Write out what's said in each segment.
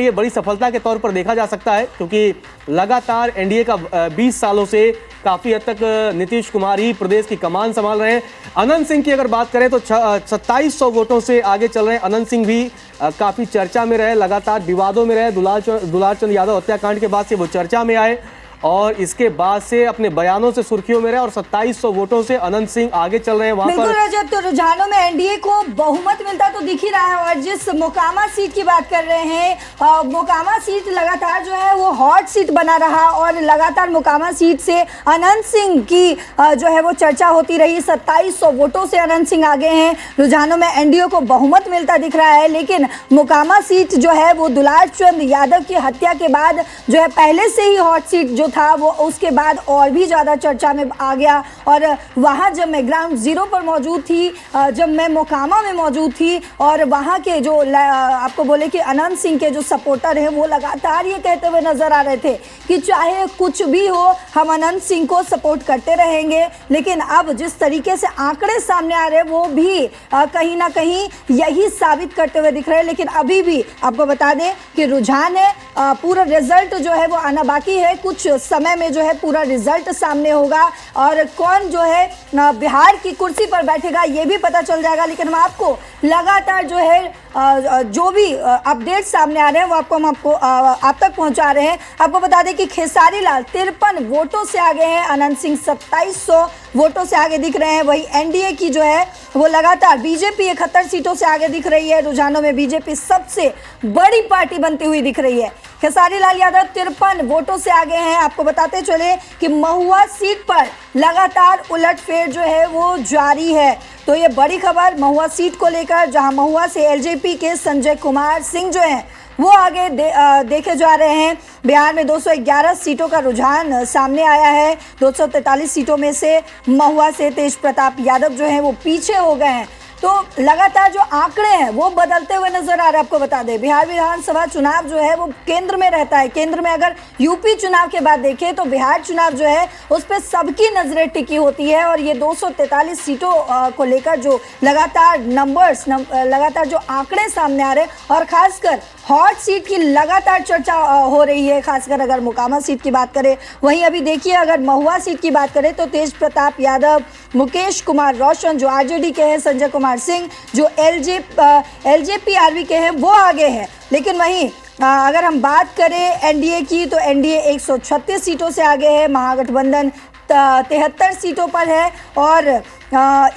लिए बड़ी सफलता के तौर पर देखा जा सकता है, क्योंकि लगातार एनडीए का 20 सालों से काफी हद तक नीतीश कुमार ही प्रदेश की कमान संभाल रहे हैं। अनंत सिंह की अगर बात करें तो 2700 वोटों से आगे चल रहे हैं। अनंत सिंह भी काफी चर्चा में रहे, लगातार विवादों में रहे। दुलारचंद यादव हत्याकांड के बाद से वो चर्चा में आए और इसके बाद से अपने बयानों से सुर्खियों में रहे और 2700 वोटों से अनंत सिंह आगे चल रहे हैं। वहां पर रजत, तो रुझानों में एनडीए को बहुमत मिलता तो दिख ही रहा है। और जिस मोकामा सीट की बात कर रहे हैं, मोकामा सीट लगातार जो है वो हॉट सीट बना रहा और लगातार मोकामा सीट से अनंत सिंह की जो है वो चर्चा होती रही। 2700 वोटों से अनंत सिंह आगे हैं। रुझानों में एनडीए को बहुमत मिलता दिख रहा है, लेकिन मोकामा सीट जो है वो दुलारचंद यादव की हत्या के बाद जो है पहले से ही हॉट सीट जो था वो उसके बाद और भी ज़्यादा चर्चा में आ गया। और वहाँ जब मैं ग्राउंड जीरो पर मौजूद थी, जब मैं मोकामा में मौजूद थी और वहाँ के जो आपको बोले कि अनंत सिंह के जो सपोर्टर हैं वो लगातार ये कहते हुए नजर आ रहे थे कि चाहे कुछ भी हो हम अनंत सिंह को सपोर्ट करते रहेंगे। लेकिन अब जिस तरीके से आंकड़े सामने आ रहे हैं वो भी कहीं ना कहीं यही साबित करते हुए दिख रहे हैं। लेकिन अभी भी आपको बता दें कि रुझान है, पूरा रिजल्ट जो है वो आना बाकी है। कुछ समय में जो है पूरा रिजल्ट सामने होगा और कौन जो है बिहार की कुर्सी पर बैठेगा ये भी पता चल जाएगा। लेकिन हम आपको लगातार जो है जो भी अपडेट सामने आ रहे हैं वो हम आपको आप तक पहुंचा रहे हैं। आपको बता दें कि खेसारी लाल 53 वोटों से आगे हैं, अनंत सिंह 2700 वोटों से आगे दिख रहे हैं। वही एनडीए की जो है वो लगातार बीजेपी 71 सीटों से आगे दिख रही है। रुझानों में बीजेपी सबसे बड़ी पार्टी बनती हुई दिख रही है। खेसारी लाल यादव 53 वोटों से आगे हैं। आपको बताते चले कि महुआ सीट पर लगातार उलटफेर जो है वो जारी है। तो ये बड़ी खबर महुआ सीट को लेकर, जहां महुआ से एलजेपी के संजय कुमार सिंह जो हैं वो आगे देखे जा रहे हैं। बिहार में 211 सीटों का रुझान सामने आया है। 243 सीटों में से महुआ से तेज प्रताप यादव जो हैं वो पीछे हो गए हैं। तो लगातार जो आंकड़े हैं वो बदलते हुए नजर आ रहे हैं। आपको बता दें बिहार विधानसभा चुनाव जो है वो केंद्र में रहता है। केंद्र में अगर यूपी चुनाव के बाद देखें तो बिहार चुनाव जो है उस पर सबकी नजरें टिकी होती है। और ये 243 सीटों को लेकर जो लगातार लगातार जो आंकड़े सामने आ रहे हैं और खासकर हॉट सीट की लगातार चर्चा हो रही है। खासकर अगर मोकामा सीट की बात करें, वहीं अभी देखिए अगर महुआ सीट की बात करें तो तेज प्रताप यादव, मुकेश कुमार रोशन जो आरजेडी के हैं, संजय कुमार सिंह जो एलजेपी के हैं वो आगे हैं। लेकिन वहीं अगर हम बात करें एनडीए की तो एनडीए 136 सीटों से आगे है। महागठबंधन 73 सीटों पर है और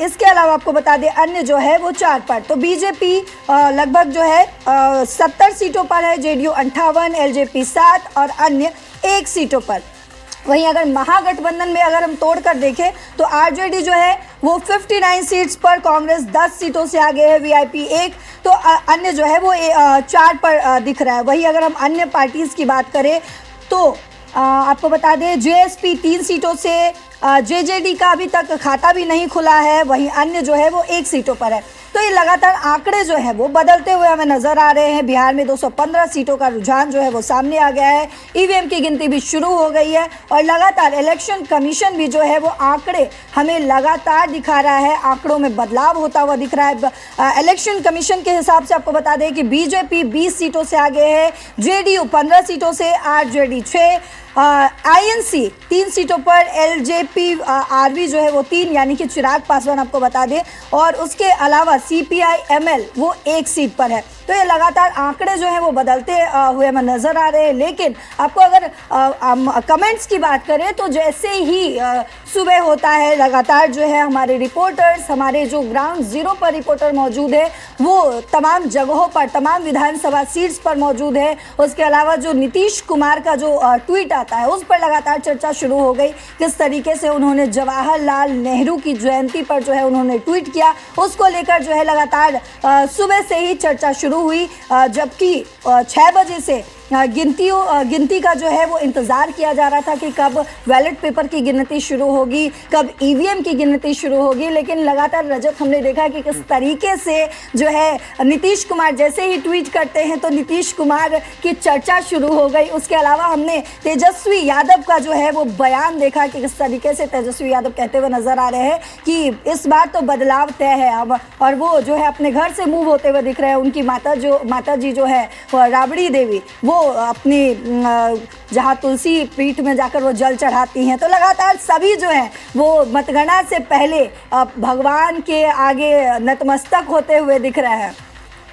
इसके अलावा आपको बता दें अन्य जो है वो 4 पर। तो बीजेपी लगभग जो है 70 सीटों पर है, जेडीयू 58, एलजेपी 7 और अन्य 1 सीटों पर। वहीं अगर महागठबंधन में अगर हम तोड़कर देखें तो आरजेडी जो है वो 59 सीट्स पर, कांग्रेस 10 सीटों से आगे है, वीआईपी 1, तो अन्य जो है वो 4 पर दिख रहा है। वहीं अगर हम अन्य पार्टीज़ की बात करें तो आपको बता दें जेएसपी 3 सीटों से, जेजेडी का अभी तक खाता भी नहीं खुला है। वहीं अन्य जो है वो 1 सीटों पर है। तो ये लगातार आंकड़े जो है वो बदलते हुए हमें नजर आ रहे हैं। बिहार में 215 सीटों का रुझान जो है वो सामने आ गया है। ईवीएम की गिनती भी शुरू हो गई है और लगातार इलेक्शन कमीशन भी जो है वो आंकड़े हमें लगातार दिखा रहा है। आंकड़ों में बदलाव होता हुआ दिख रहा है। इलेक्शन कमीशन के हिसाब से आपको बता दें कि बीजेपी 20 सीटों से आगे है, जेडीयू 15 सीटों से, आरजेडी 6, आईएनसी 3 सीटों पर, एलजेपी आरवी जो है वो 3 यानी कि चिराग पासवान आपको बता दें, और उसके अलावा सीपीआई एमएल वो 1 सीट पर है। तो ये लगातार आंकड़े जो हैं वो बदलते हुए हमें नज़र आ रहे हैं। लेकिन आपको अगर कमेंट्स की बात करें तो जैसे ही सुबह होता है लगातार जो है हमारे रिपोर्टर्स, हमारे जो ग्राउंड जीरो पर रिपोर्टर मौजूद है वो तमाम जगहों पर, तमाम विधानसभा सीट्स पर मौजूद है। उसके अलावा जो नीतीश कुमार का जो ट्वीट आता है उस पर लगातार चर्चा शुरू हो गई। किस तरीके से उन्होंने जवाहरलाल नेहरू की जयंती पर जो है उन्होंने ट्वीट किया, उसको लेकर जो है लगातार सुबह से ही चर्चा शुरू हुई। जबकि 6 बजे से गिनती का जो है वो इंतज़ार किया जा रहा था कि कब बैलेट पेपर की गिनती शुरू होगी, कब ईवीएम की गिनती शुरू होगी। लेकिन लगातार रजत हमने देखा कि किस तरीके से जो है नीतीश कुमार जैसे ही ट्वीट करते हैं तो नीतीश कुमार की चर्चा शुरू हो गई। उसके अलावा हमने तेजस्वी यादव का जो है वो बयान देखा कि किस तरीके से तेजस्वी यादव कहते हुए नजर आ रहे हैं कि इस बार तो बदलाव तय है अब, और वो जो है अपने घर से मूव होते हुए दिख रहे हैं। उनकी माता जी जो है राबड़ी देवी, वो अपनी जहाँ तुलसी पीठ में जाकर वो जल चढ़ाती हैं। तो लगातार सभी जो है वो मतगणना से पहले भगवान के आगे नतमस्तक होते हुए दिख रहे हैं।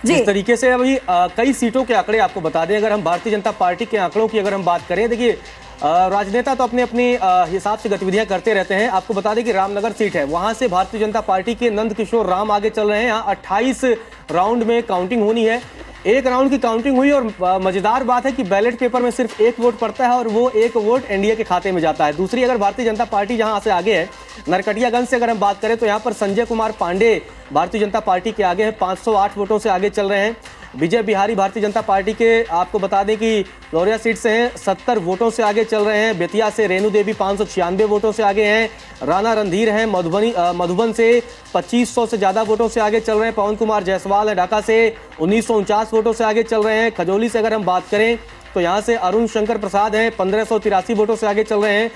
जिस तरीके से अभी कई सीटों के आंकड़े आपको बता दें, अगर हम भारतीय जनता पार्टी के आंकड़ों की अगर हम बात करें, देखिए राजनेता तो अपने अपने हिसाब से गतिविधियां करते रहते हैं। आपको बता दें कि रामनगर सीट है, वहां से भारतीय जनता पार्टी के नंद किशोर राम आगे चल रहे हैं। यहाँ 28 राउंड में काउंटिंग होनी है, एक राउंड की काउंटिंग हुई और मजेदार बात है कि बैलेट पेपर में सिर्फ एक वोट पड़ता है और वो एक वोट एनडीए के खाते में जाता है। दूसरी अगर भारतीय जनता पार्टी जहां से आगे है, नरकटियागंज से अगर हम बात करें तो यहाँ पर संजय कुमार पांडे भारतीय जनता पार्टी के आगे हैं, 508 वोटों से आगे चल रहे हैं। विजय बिहारी भारतीय जनता पार्टी के आपको बता दें कि लौरिया सीट से हैं, 70 वोटों से आगे चल रहे हैं। बेतिया से रेणु देवी 596 वोटों से आगे हैं। राणा रणधीर हैं मधुबन से 2500 से ज़्यादा वोटों से आगे चल रहे हैं। पवन कुमार जायसवाल है ढाका से 1949 वोटों से आगे चल रहे हैं। खजौली से अगर हम बात करें तो यहाँ से अरुण शंकर प्रसाद हैं 1583 वोटों से आगे चल रहे हैं।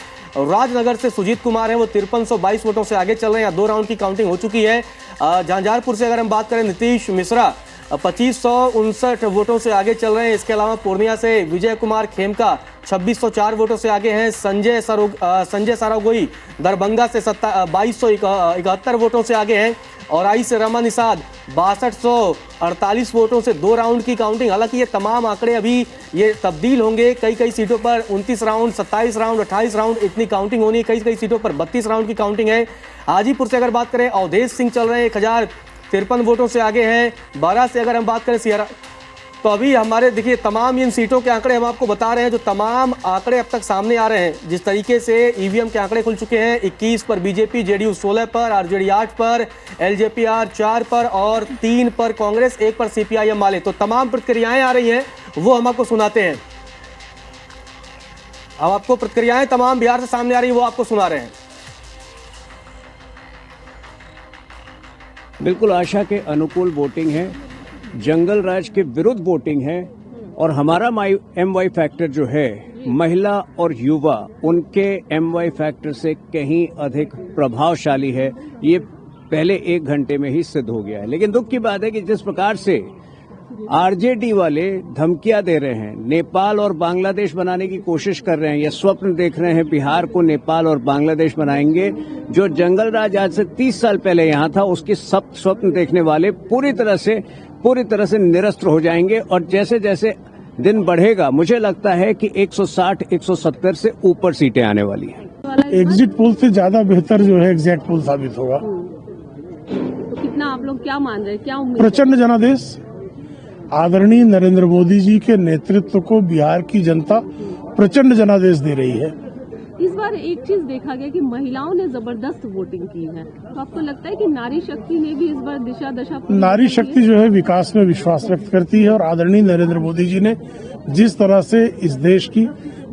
राजनगर से सुजीत कुमार हैं, वो 5322 वोटों से आगे चल रहे हैं। यहाँ 2 राउंड की काउंटिंग हो चुकी है। झंझारपुर से अगर हम बात करें नीतीश मिश्रा 2559 वोटों से आगे चल रहे हैं। इसके अलावा पूर्णिया से विजय कुमार खेमका 2604 वोटों से आगे हैं। संजय सारागोई दरभंगा से 2271 वोटों से आगे हैं। और आई से रमा निषाद 6248 वोटों से 2 राउंड की काउंटिंग। हालांकि ये तमाम आंकड़े अभी ये तब्दील होंगे, कई सीटों पर 29 राउंड, 27 राउंड, 28 राउंड इतनी काउंटिंग होनी है। कई सीटों पर 32 राउंड की काउंटिंग है। हाजीपुर से अगर बात करें अवधेश सिंह चल रहे हैं 1053 वोटों से आगे हैं। 12 से अगर हम बात करें सियारा, तो अभी हमारे देखिए तमाम इन सीटों के आंकड़े हम आपको बता रहे हैं, जो तमाम आंकड़े अब तक सामने आ रहे हैं। जिस तरीके से ईवीएम के आंकड़े खुल चुके हैं, 21 पर बीजेपी, जेडीयू 16 पर, आरजेडी 8 पर, एलजेपीआर 4 पर और 3 पर कांग्रेस, 1 पर सीपीआईएम वाले। तो तमाम प्रतिक्रियाएं आ रही हैं, वो हम आपको सुनाते हैं। अब आपको प्रतिक्रियाएं तमाम बिहार से सामने आ रही है, वो आपको सुना रहे हैं। बिल्कुल आशा के अनुकूल वोटिंग है, जंगल राज के विरुद्ध वोटिंग है और हमारा MY फैक्टर जो है महिला और युवा उनके MY फैक्टर से कहीं अधिक प्रभावशाली है। ये पहले 1 घंटे में ही सिद्ध हो गया है। लेकिन दुख की बात है कि जिस प्रकार से आरजेडी वाले धमकियां दे रहे हैं, नेपाल और बांग्लादेश बनाने की कोशिश कर रहे हैं, ये स्वप्न देख रहे हैं बिहार को नेपाल और बांग्लादेश बनाएंगे। जो जंगल राज आज से 30 साल पहले यहाँ था, उसके सब स्वप्न देखने वाले पूरी तरह से निरस्त हो जाएंगे। और जैसे जैसे दिन बढ़ेगा, मुझे लगता है कि 160-170 से ऊपर सीटें आने वाली हैं। एग्जिट पोल से ज्यादा बेहतर जो है एग्जैक्ट पोल साबित होगा। तो कितना आप लोग क्या मान रहे हैं, क्या उम्मीद? प्रचंड जनादेश, आदरणीय नरेंद्र मोदी जी के नेतृत्व को बिहार की जनता प्रचंड जनादेश दे रही है। इस बार एक चीज देखा गया कि महिलाओं ने जबरदस्त वोटिंग की है, तो आपको लगता है कि नारी शक्ति ने भी इस बार दिशा दशा? नारी शक्ति जो है विकास में विश्वास व्यक्त करती है और आदरणीय नरेंद्र मोदी जी ने जिस तरह से इस देश की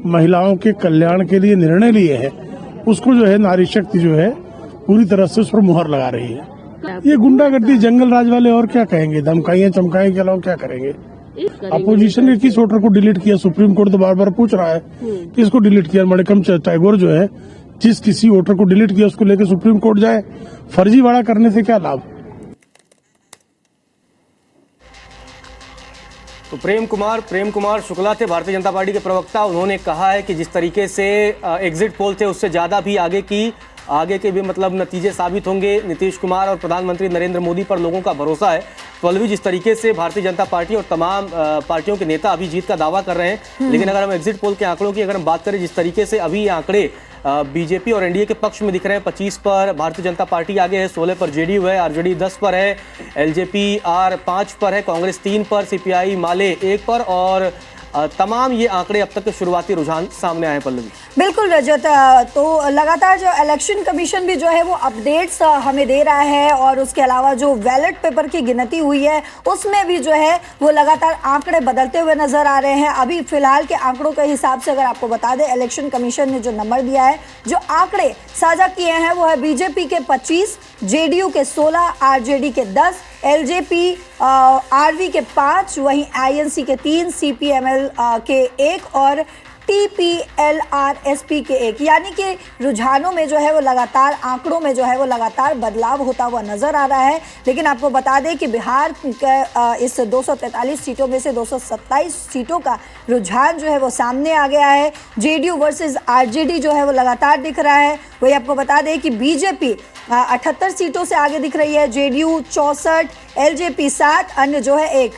महिलाओं के कल्याण के लिए निर्णय लिए हैं, उसको जो है नारी शक्ति जो है पूरी तरह से उस पर मुहर लगा रही है। ये गुंडागर्दी जंगल राज वाले और क्या कहेंगे, धमकाइयां चमकाएं के अलावा क्या करेंगे। अपोजिशन ने किस वोटर को डिलीट किया, सुप्रीम कोर्ट तो बार बार पूछ रहा है किसको डिलीट किया। मणिकम टैगोर जो है, जिस किसी वोटर को डिलीट किया उसको लेकर सुप्रीम कोर्ट जाए, फर्जीवाड़ा करने से क्या लाभ। तो प्रेम कुमार शुक्ला थे भारतीय जनता पार्टी के प्रवक्ता। उन्होंने कहा है कि जिस तरीके से एग्जिट पोल थे उससे ज्यादा भी आगे के भी मतलब नतीजे साबित होंगे। नीतीश कुमार और प्रधानमंत्री नरेंद्र मोदी पर लोगों का भरोसा है। तो जिस तरीके से भारतीय जनता पार्टी और तमाम पार्टियों के नेता अभी जीत का दावा कर रहे हैं, लेकिन अगर हम एग्जिट पोल के आंकड़ों की अगर हम बात करें, जिस तरीके से अभी ये आंकड़े बीजेपी और एनडीए के पक्ष में दिख रहे हैं, 25 पर भारतीय जनता पार्टी आगे है, 16 पर जेडीयू है, आरजेडी 10 पर है, एलजेपीआर 5 पर है, कांग्रेस 3 पर, सीपीआई माले 1 पर और तमाम ये आंकड़े अब तक के शुरुआती रुझान सामने आए हैं पल्लवी। बिल्कुल रजत, तो लगातार जो इलेक्शन कमीशन भी जो है वो अपडेट्स हमें दे रहा है और उसके अलावा जो बैलेट पेपर की गिनती हुई है उसमें भी जो है वो लगातार आंकड़े बदलते हुए नजर आ रहे हैं। अभी फिलहाल के आंकड़ों के हिसाब से अगर आपको बता दें, इलेक्शन कमीशन ने जो नंबर दिया है, जो आंकड़े साझा किए हैं वो है बीजेपी के 25, जेडीयू के 16, आरजेडी के 10, एलजेपी आरवी के 5, वहीं आईएनसी के 3, सीपीएमएल के 1 और टीपीएलआरएसपी के 1। यानी कि रुझानों में जो है वो लगातार, आंकड़ों में जो है वो लगातार बदलाव होता हुआ नजर आ रहा है। लेकिन आपको बता दें कि बिहार के इस 243 सीटों में से 227 सीटों का रुझान जो है वो सामने आ गया है। जेडीयू वर्सेस आरजेडी जो है वो लगातार दिख रहा है। वही आपको बता दें कि बीजेपी 78 सीटों से आगे दिख रही है, जेडीयू 64, एलजेपी 7, अन्य जो है 1।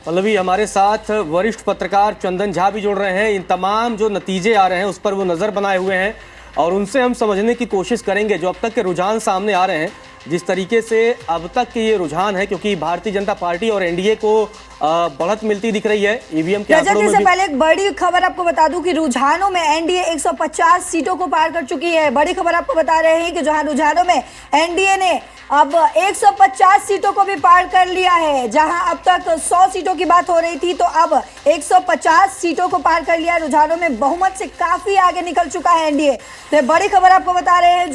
पल्लवी, हमारे साथ वरिष्ठ पत्रकार चंदन झा भी जुड़ रहे हैं। इन तमाम जो नतीजे आ रहे हैं उस पर वो नज़र बनाए हुए हैं और उनसे हम समझने की कोशिश करेंगे जो अब तक के रुझान सामने आ रहे हैं, जिस तरीके से अब तक के ये रुझान है, क्योंकि भारतीय जनता पार्टी और एनडीए को बढ़त मिलती दिख रही है ईवीएम के आंकड़ों में भी। पहले एक बड़ी खबर आपको बता दूं कि रुझानों में एनडीए 150 सीटों को पार कर चुकी है। बड़ी खबर आपको बता रहे हैं कि जहां रुझानों में एनडीए ने अब 150 सीटों को भी पार कर लिया है। जहां अब तक 100 सीटों की बात हो रही थी तो अब 150 सीटों को पार कर लिया। रुझानों में बहुमत से काफी आगे निकल चुका है एनडीए। तो बड़ी खबर आपको बता रहे हैं।